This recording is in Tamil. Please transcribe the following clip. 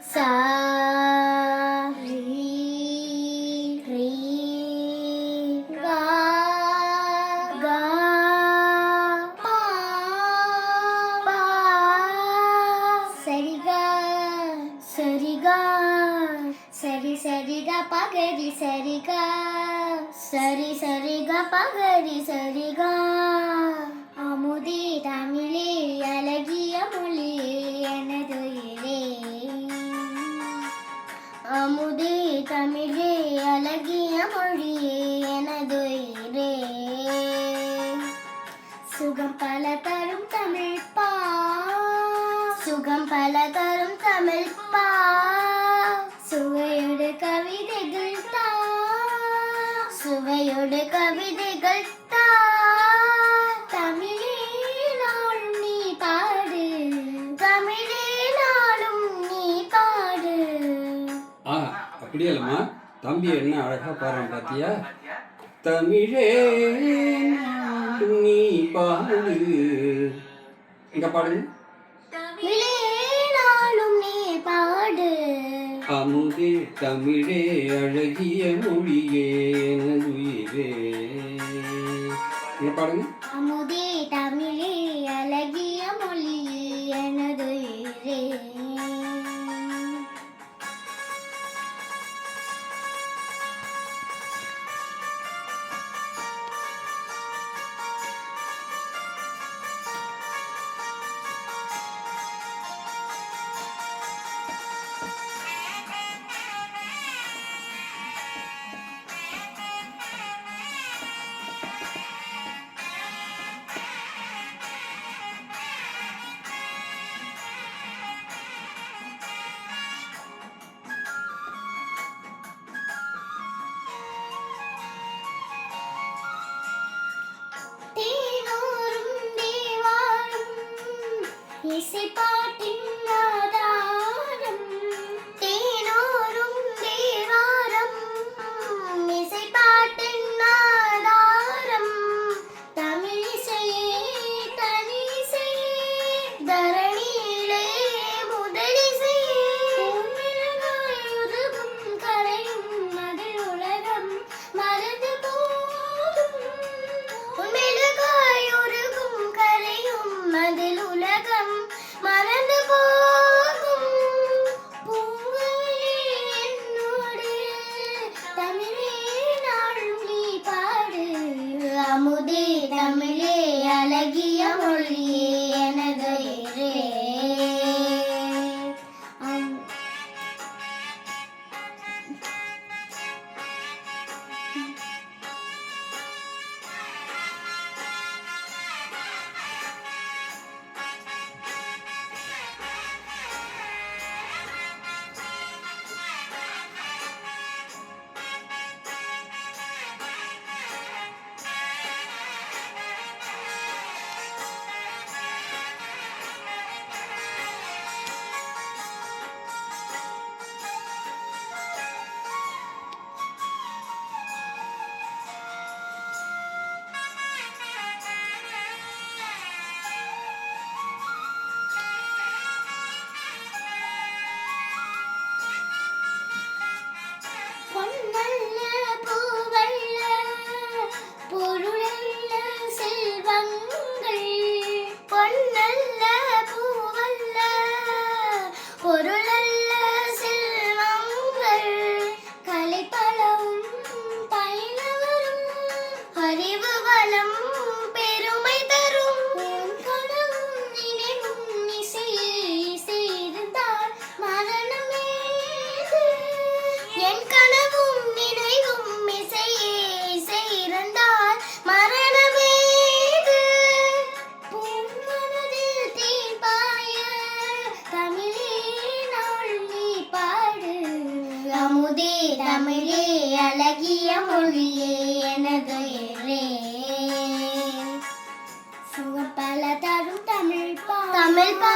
சா ரி ரி கா கா பா பா சரிகா சரிகா சரி சரிகா பகரி சரிகா சரி சரிகா பகரி சரிகா அமுதே தமிழே அழகிய மொழியே எனதுயிரே அமுதே தமிழே அழகிய மொழியே எனதுயிரே சுகம் பல தரும் தமிழ் பா சுகம் பல தரும் தமிழ் பா சுவையோடு கவிதைகள் தா சுவையோடு கவிதைகள் தா தமிழே நாளும் நீ பாடு தமிழே நாளும் நீ பாடு. அப்படியே இல்லைம்மா, தம்பி என்ன அழகா பாடுறான் பாத்தியா? தமிழே நீ பாடு. இங்க பாடுங்க. தமிழே நாளும் நீ பாடு. அமுதே தமிழே அழகிய மொழியே எனதுயிரே. இங்க பாடுங்க. அமுதே தமிழே அழகிய மொழியே எனதுயிரே. இசைப்பாட்டின் ஆதாரம் தேனோரும் தேவாரம் இசைப்பாட்டின் ஆதாரம் தமிழிசையே தனிசையே தரணியிலே முதலிசையே உருகும் கரையும் அதில் உலகம் மறந்து போகும் உண்மையிலுகாய் உருகும் கரையும் அதில் உலகம் மறந்து போகும் பூங்குயிலே என்னோடு தமிழே நாளும் நீ பாடு. அமுதே தமிழே அழகிய மொழியே எனதுயிரே. பொன்னல்ல பூவல்ல பொருளல்ல செல்வங்கள் பொன்னல்ல பூவல்ல பொருளல்ல செல்வங்கள் கலைப்பலவும் பயிலவரும் அறிவு வளம் பெருமை தரும் கனவும் நினைவும் இசையே செய்தால் மரணமே என் கனவும் நினைவும் இசையே செய்தால் மரணமேது பூமனதில் தேன் பாய தமிழே நாள் நீ பாடு. அமுதே தமிழே அழகிய மொழியே எனதுயிரே. சுகம் பல தரும் தமிழ் பா தமிழ் பா